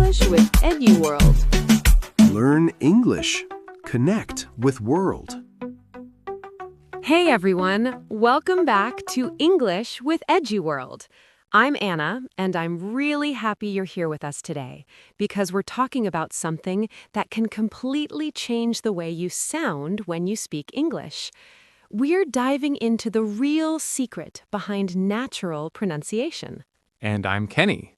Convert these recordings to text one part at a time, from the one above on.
English with EduWorld. Learn English. Connect with world. Hey everyone, welcome back to English with EduWorld. I'm Anna, and I'm really happy you're here with us today because we're talking about something that can completely change the way you sound when you speak English. We're diving into the real secret behind natural pronunciation. And I'm Kenny.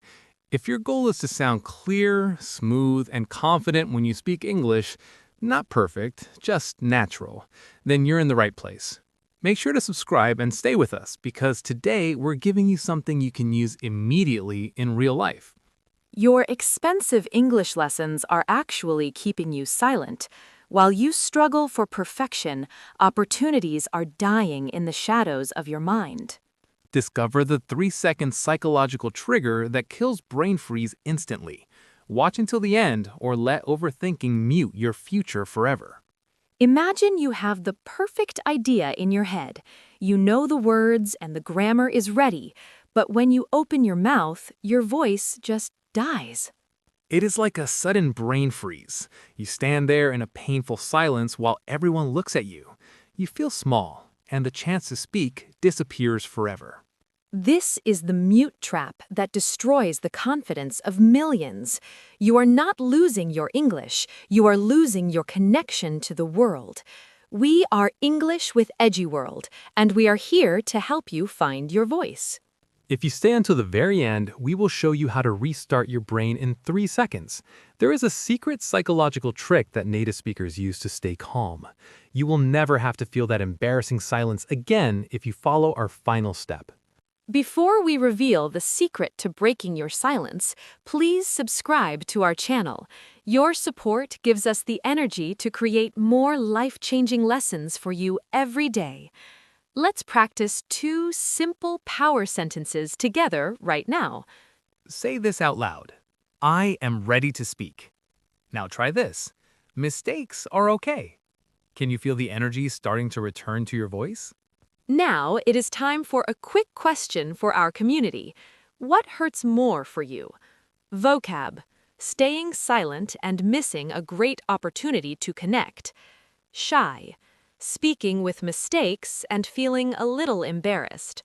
If your goal is to sound clear, smooth, and confident when you speak English, not perfect, just natural, then you're in the right place. Make sure to subscribe and stay with us because today we're giving you something you can use immediately in real life. Your expensive English lessons are actually keeping you silent. While you struggle for perfection, opportunities are dying in the shadows of your mind. Discover the 3-second psychological trigger that kills brain freeze instantly. Watch until the end or let overthinking mute your future forever. Imagine you have the perfect idea in your head. You know the words and the grammar is ready, but when you open your mouth, your voice just dies. It is like a sudden brain freeze. You stand there in a painful silence while everyone looks at you. You feel small, and the chance to speak disappears forever. This is the mute trap that destroys the confidence of millions. You are not losing your English, you are losing your connection to the world. We are English with EduWorld, and we are here to help you find your voice. If you stay until the very end, we will show you how to restart your brain in 3 seconds. There is a secret psychological trick that native speakers use to stay calm. You will never have to feel that embarrassing silence again if you follow our final step. Before we reveal the secret to breaking your silence, please subscribe to our channel. Your support gives us the energy to create more life-changing lessons for you every day. Let's practice 2 simple power sentences together right now. Say this out loud. I am ready to speak. Now try this. Mistakes are okay. Can you feel the energy starting to return to your voice? Now it is time for a quick question for our community. What hurts more for you? Vocab: staying silent and missing a great opportunity to connect. Shy: speaking with mistakes and feeling a little embarrassed.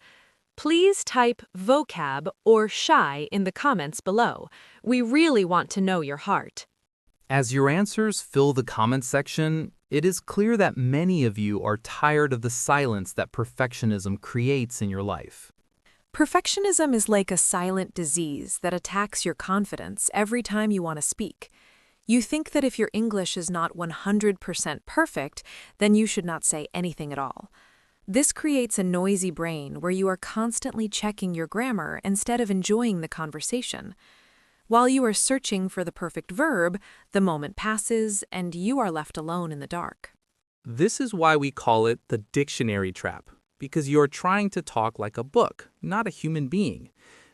Please type vocab or shy in the comments below. We really want to know your heart. As your answers fill the comments section, it is clear that many of you are tired of the silence that perfectionism creates in your life. Perfectionism is like a silent disease that attacks your confidence every time you want to speak. You think that if your English is not 100% perfect, then you should not say anything at all. This creates a noisy brain where you are constantly checking your grammar instead of enjoying the conversation. While you are searching for the perfect verb, the moment passes and you are left alone in the dark. This is why we call it the dictionary trap, because you're trying to talk like a book, not a human being.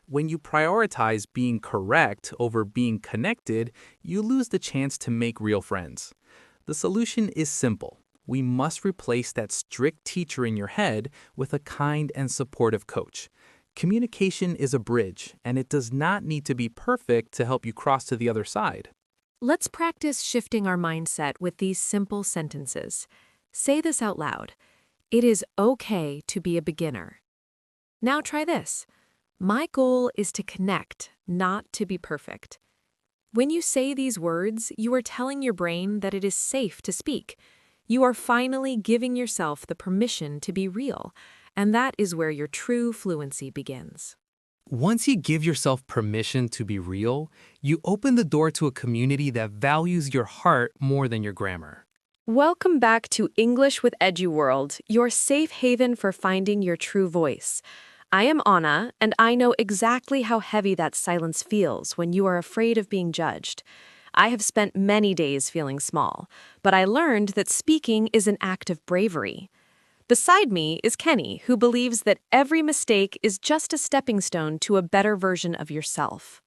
When you prioritize being correct over being connected, you lose the chance to make real friends. The solution is simple. We must replace that strict teacher in your head with a kind and supportive coach. Communication is a bridge, and it does not need to be perfect to help you cross to the other side. Let's practice shifting our mindset with these simple sentences. Say this out loud. It is okay to be a beginner. Now try this. My goal is to connect, not to be perfect. When you say these words, you are telling your brain that it is safe to speak. You are finally giving yourself the permission to be real, and that is where your true fluency begins. Once you give yourself permission to be real, you open the door to a community that values your heart more than your grammar. Welcome back to English with EduWorld, your safe haven for finding your true voice. I am Anna, and I know exactly how heavy that silence feels when you are afraid of being judged. I have spent many days feeling small, but I learned that speaking is an act of bravery. Beside me is Kenny, who believes that every mistake is just a stepping stone to a better version of yourself.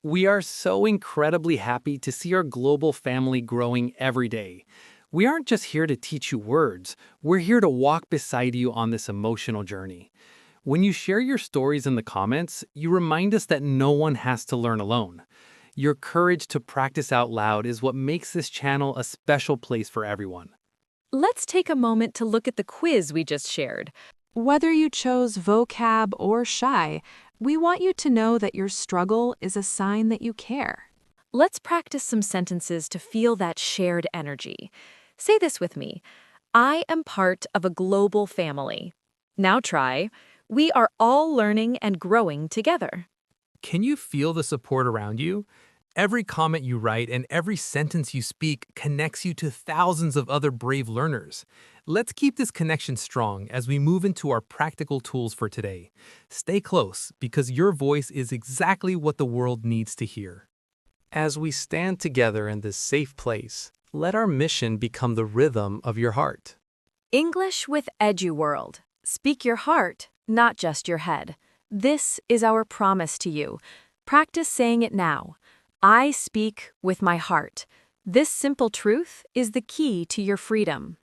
We are so incredibly happy to see our global family growing every day. We aren't just here to teach you words, we're here to walk beside you on this emotional journey. When you share your stories in the comments, you remind us that no one has to learn alone. Your courage to practice out loud is what makes this channel a special place for everyone. Let's take a moment to look at the quiz we just shared. Whether you chose vocab or shy, we want you to know that your struggle is a sign that you care. Let's practice some sentences to feel that shared energy. Say this with me. I am part of a global family. Now try. We are all learning and growing together. Can you feel the support around you? Every comment you write and every sentence you speak connects you to thousands of other brave learners. Let's keep this connection strong as we move into our practical tools for today. Stay close because your voice is exactly what the world needs to hear. As we stand together in this safe place, let our mission become the rhythm of your heart. English with EduWorld. Speak your heart, not just your head. This is our promise to you. Practice saying it now. I speak with my heart. This simple truth is the key to your freedom.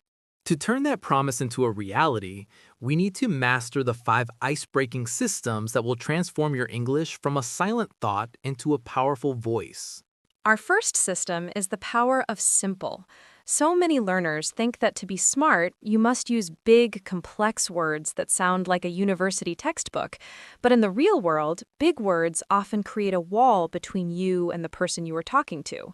To turn that promise into a reality, we need to master the 5 ice-breaking systems that will transform your English from a silent thought into a powerful voice. Our first system is the power of simple. So many learners think that to be smart, you must use big, complex words that sound like a university textbook. But in the real world, big words often create a wall between you and the person you are talking to.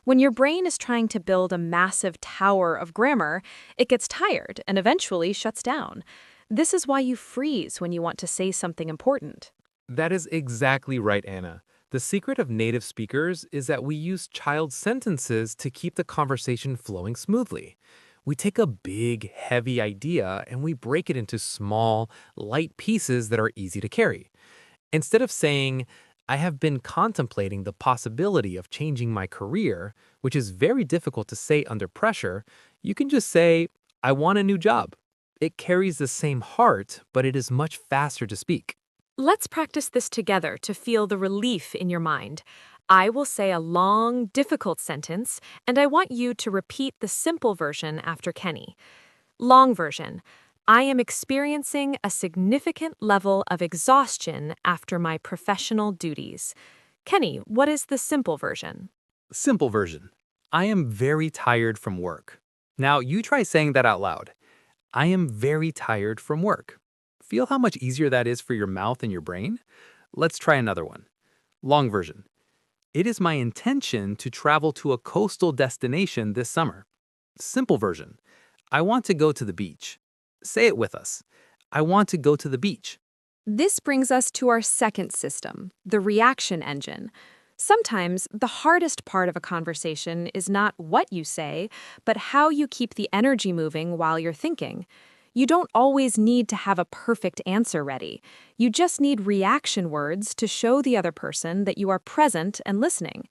When your brain is trying to build a massive tower of grammar, it gets tired and eventually shuts down. This is why you freeze when you want to say something important. That is exactly right, Anna. The secret of native speakers is that we use child sentences to keep the conversation flowing smoothly. We take a big, heavy idea and we break it into small, light pieces that are easy to carry. Instead of saying, I have been contemplating the possibility of changing my career, which is very difficult to say under pressure, you can just say, I want a new job. It carries the same heart, but it is much faster to speak. Let's practice this together to feel the relief in your mind. I will say a long, difficult sentence, and I want you to repeat the simple version after Kenny. Long version. I am experiencing a significant level of exhaustion after my professional duties. Kenny, what is the simple version? Simple version. I am very tired from work. Now you try saying that out loud. I am very tired from work. Feel how much easier that is for your mouth and your brain? Let's try another one. Long version. It is my intention to travel to a coastal destination this summer. Simple version. I want to go to the beach. Say it with us. I want to go to the beach. This brings us to our second system, the reaction engine. Sometimes the hardest part of a conversation is not what you say, but how you keep the energy moving while you're thinking. You don't always need to have a perfect answer ready. You just need reaction words to show the other person that you are present and listening.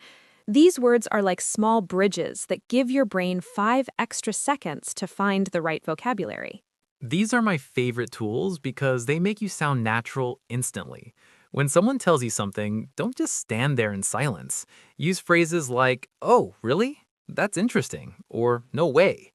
These words are like small bridges that give your brain 5 extra seconds to find the right vocabulary. These are my favorite tools because they make you sound natural instantly. When someone tells you something, don't just stand there in silence. Use phrases like, oh, really? That's interesting, or no way.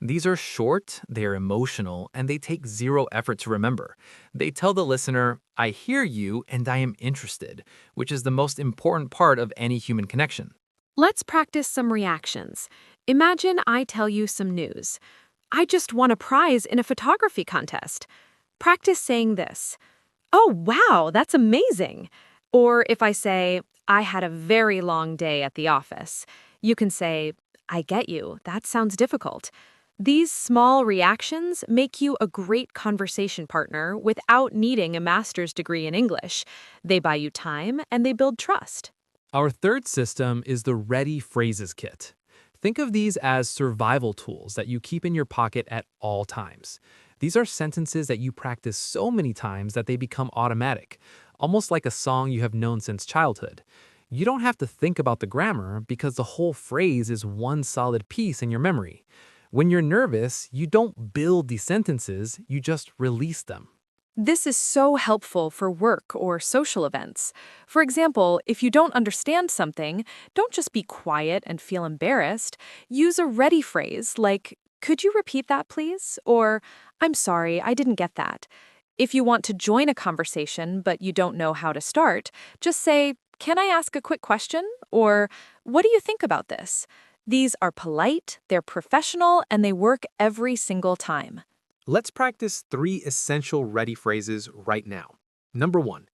These are short, they are emotional, and they take 0 effort to remember. They tell the listener, I hear you and I am interested, which is the most important part of any human connection. Let's practice some reactions. Imagine I tell you some news. I just won a prize in a photography contest. Practice saying this. Oh, wow, that's amazing. Or if I say, I had a very long day at the office, you can say, I get you, that sounds difficult. These small reactions make you a great conversation partner without needing a master's degree in English. They buy you time and they build trust. Our third system is the Ready Phrases Kit. Think of these as survival tools that you keep in your pocket at all times. These are sentences that you practice so many times that they become automatic, almost like a song you have known since childhood. You don't have to think about the grammar because the whole phrase is one solid piece in your memory. When you're nervous, you don't build these sentences, you just release them. This is so helpful for work or social events. For example, if you don't understand something, don't just be quiet and feel embarrassed. Use a ready phrase like, could you repeat that, please? Or, I'm sorry, I didn't get that. If you want to join a conversation but you don't know how to start, just say, can I ask a quick question? Or what do you think about this? These are polite, they're professional, and they work every single time. Let's practice 3 essential ready phrases right now. Number 1,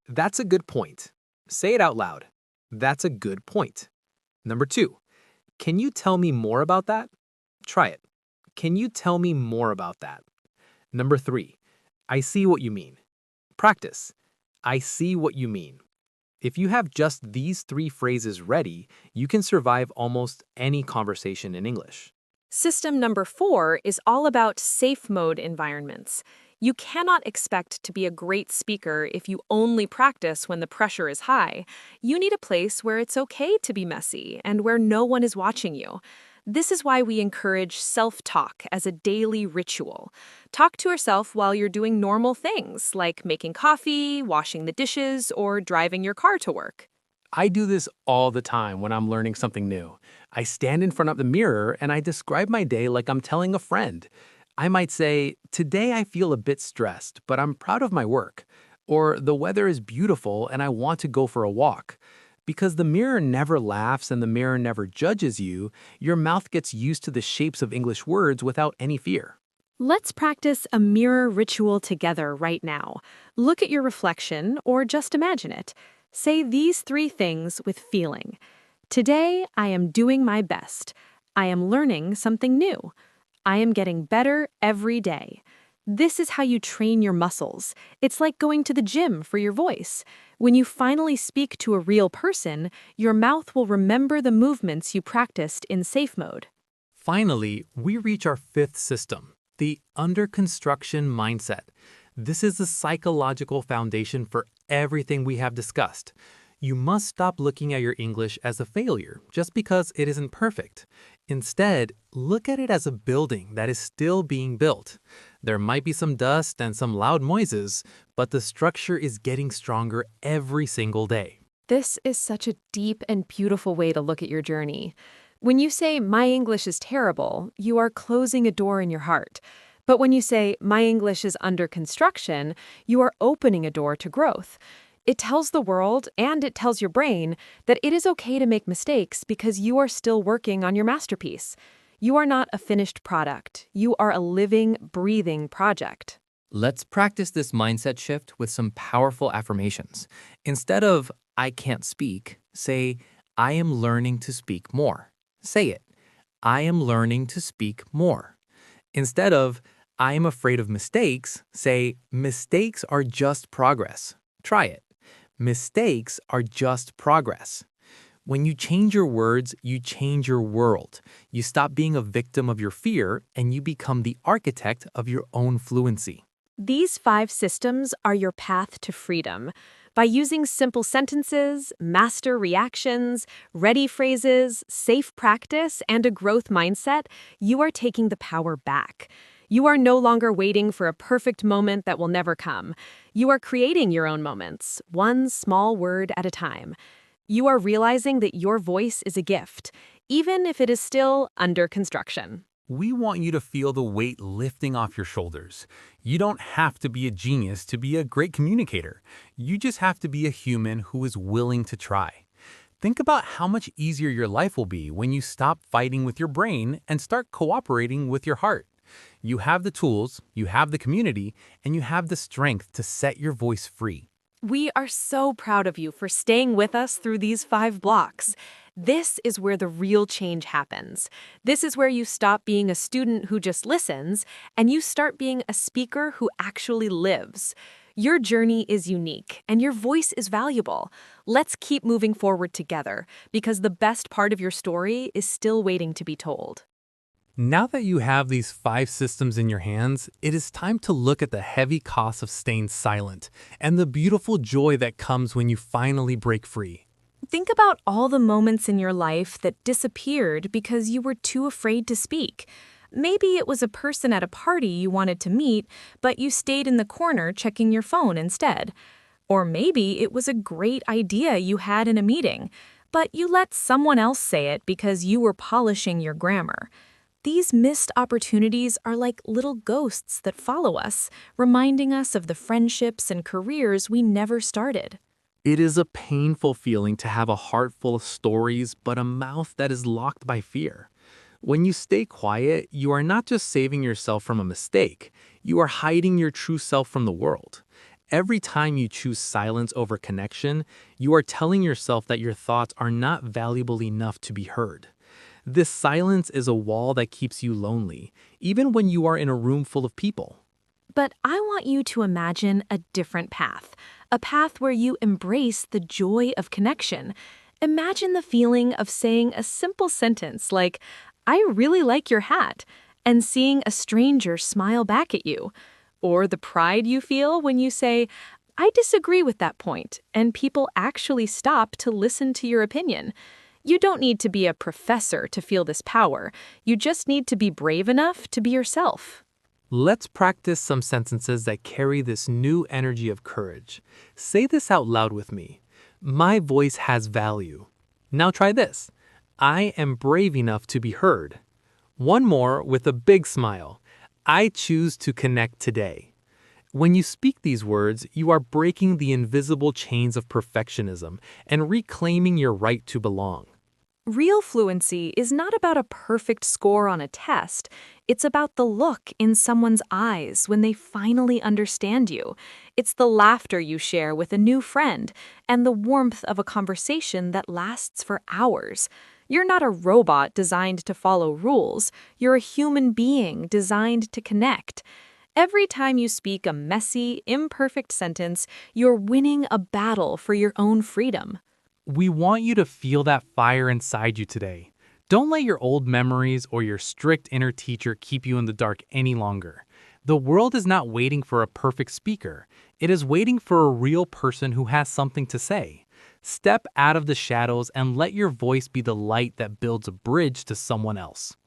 that's a good point. Say it out loud. That's a good point. Number 2, can you tell me more about that? Try it. Can you tell me more about that? Number 3, I see what you mean. Practice. I see what you mean. If you have just these 3 phrases ready, you can survive almost any conversation in English. System number 4 is all about safe mode environments. You cannot expect to be a great speaker if you only practice when the pressure is high. You need a place where it's okay to be messy and where no one is watching you. This is why we encourage self-talk as a daily ritual. Talk to yourself while you're doing normal things like making coffee, washing the dishes, or driving your car to work. I do this all the time when I'm learning something new. I stand in front of the mirror and I describe my day like I'm telling a friend. I might say, today I feel a bit stressed, but I'm proud of my work. Or the weather is beautiful and I want to go for a walk. Because the mirror never laughs and the mirror never judges you, your mouth gets used to the shapes of English words without any fear. Let's practice a mirror ritual together right now. Look at your reflection or just imagine it. Say these 3 things with feeling. Today, I am doing my best. I am learning something new. I am getting better every day. This is how you train your muscles. It's like going to the gym for your voice. When you finally speak to a real person, your mouth will remember the movements you practiced in safe mode. Finally, we reach our 5th system, the under construction mindset. This is the psychological foundation for everything we have discussed. You must stop looking at your English as a failure just because it isn't perfect. Instead, look at it as a building that is still being built. There might be some dust and some loud noises, but the structure is getting stronger every single day. This is such a deep and beautiful way to look at your journey. When you say, my English is terrible, you are closing a door in your heart. But when you say, my English is under construction, you are opening a door to growth. It tells the world, and it tells your brain, that it is okay to make mistakes because you are still working on your masterpiece. You are not a finished product. You are a living, breathing project. Let's practice this mindset shift with some powerful affirmations. Instead of, I can't speak, say, I am learning to speak more. Say it. I am learning to speak more. Instead of, I am afraid of mistakes, say, mistakes are just progress. Try it. Mistakes are just progress. When you change your words, you change your world. You stop being a victim of your fear and you become the architect of your own fluency. These 5 systems are your path to freedom. By using simple sentences, master reactions, ready phrases, safe practice, and a growth mindset, you are taking the power back. You are no longer waiting for a perfect moment that will never come. You are creating your own moments, one small word at a time. You are realizing that your voice is a gift, even if it is still under construction. We want you to feel the weight lifting off your shoulders. You don't have to be a genius to be a great communicator. You just have to be a human who is willing to try. Think about how much easier your life will be when you stop fighting with your brain and start cooperating with your heart. You have the tools, you have the community, and you have the strength to set your voice free. We are so proud of you for staying with us through these 5 blocks. This is where the real change happens. This is where you stop being a student who just listens, and you start being a speaker who actually lives. Your journey is unique, and your voice is valuable. Let's keep moving forward together, because the best part of your story is still waiting to be told. Now that you have these 5 systems in your hands, it is time to look at the heavy cost of staying silent and the beautiful joy that comes when you finally break free. Think about all the moments in your life that disappeared because you were too afraid to speak. Maybe it was a person at a party you wanted to meet, but you stayed in the corner checking your phone instead. Or maybe it was a great idea you had in a meeting, but you let someone else say it because you were polishing your grammar. These missed opportunities are like little ghosts that follow us, reminding us of the friendships and careers we never started. It is a painful feeling to have a heart full of stories, but a mouth that is locked by fear. When you stay quiet, you are not just saving yourself from a mistake, you are hiding your true self from the world. Every time you choose silence over connection, you are telling yourself that your thoughts are not valuable enough to be heard. This silence is a wall that keeps you lonely, even when you are in a room full of people. But I want you to imagine a different path, a path where you embrace the joy of connection. Imagine the feeling of saying a simple sentence like, "I really like your hat," and seeing a stranger smile back at you. Or the pride you feel when you say, "I disagree with that point," and people actually stop to listen to your opinion. You don't need to be a professor to feel this power. You just need to be brave enough to be yourself. Let's practice some sentences that carry this new energy of courage. Say this out loud with me. My voice has value. Now try this. I am brave enough to be heard. One more with a big smile. I choose to connect today. When you speak these words, you are breaking the invisible chains of perfectionism and reclaiming your right to belong. Real fluency is not about a perfect score on a test. It's about the look in someone's eyes when they finally understand you. It's the laughter you share with a new friend and the warmth of a conversation that lasts for hours. You're not a robot designed to follow rules. You're a human being designed to connect. Every time you speak a messy, imperfect sentence, you're winning a battle for your own freedom. We want you to feel that fire inside you today. Don't let your old memories or your strict inner teacher keep you in the dark any longer. The world is not waiting for a perfect speaker. It is waiting for a real person who has something to say. Step out of the shadows and let your voice be the light that builds a bridge to someone else.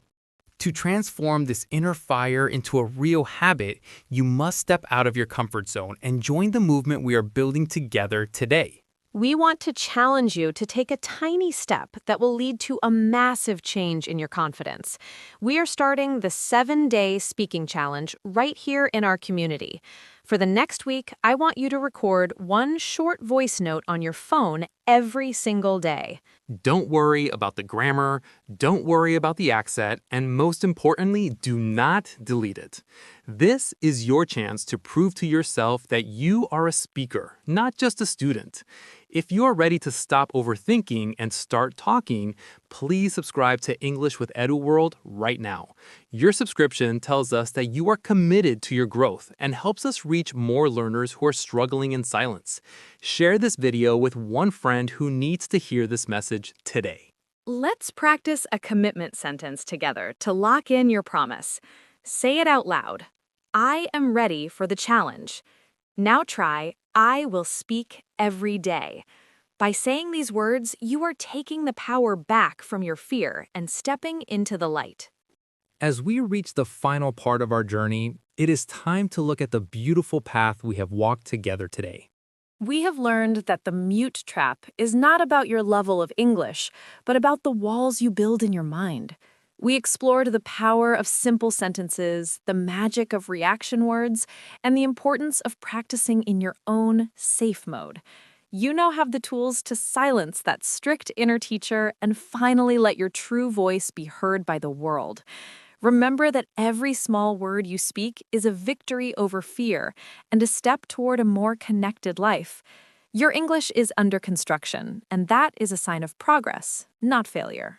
To transform this inner fire into a real habit, you must step out of your comfort zone and join the movement we are building together today. We want to challenge you to take a tiny step that will lead to a massive change in your confidence. We are starting the 7-day speaking challenge right here in our community. For the next week, I want you to record one short voice note on your phone every single day. Don't worry about the grammar, don't worry about the accent, and most importantly, do not delete it. This is your chance to prove to yourself that you are a speaker, not just a student. If you are ready to stop overthinking and start talking, please subscribe to English with EduWorld right now. Your subscription tells us that you are committed to your growth and helps us reach more learners who are struggling in silence. Share this video with one friend who needs to hear this message today. Let's practice a commitment sentence together to lock in your promise. Say it out loud. I am ready for the challenge. Now try, I will speak every day. By saying these words, you are taking the power back from your fear and stepping into the light. As we reach the final part of our journey, it is time to look at the beautiful path we have walked together today. We have learned that the mute trap is not about your level of English, but about the walls you build in your mind. We explored the power of simple sentences, the magic of reaction words, and the importance of practicing in your own safe mode. You now have the tools to silence that strict inner teacher and finally let your true voice be heard by the world. Remember that every small word you speak is a victory over fear and a step toward a more connected life. Your English is under construction, and that is a sign of progress, not failure.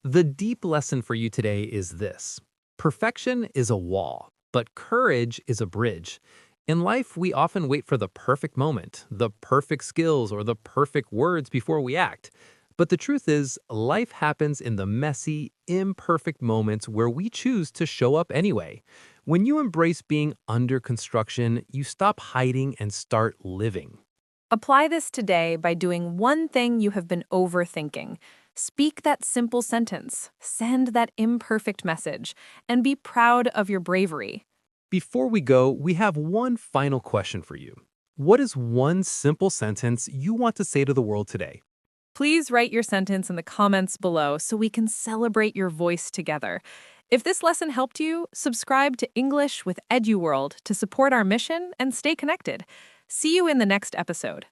The deep lesson for you today is this. Perfection is a wall, but courage is a bridge. In life, we often wait for the perfect moment, the perfect skills, or the perfect words before we act. But the truth is, life happens in the messy, imperfect moments where we choose to show up anyway. When you embrace being under construction, you stop hiding and start living. Apply this today by doing one thing you have been overthinking. Speak that simple sentence, send that imperfect message, and be proud of your bravery. Before we go, we have one final question for you. What is one simple sentence you want to say to the world today? Please write your sentence in the comments below so we can celebrate your voice together. If this lesson helped you, subscribe to English with EduWorld to support our mission and stay connected. See you in the next episode.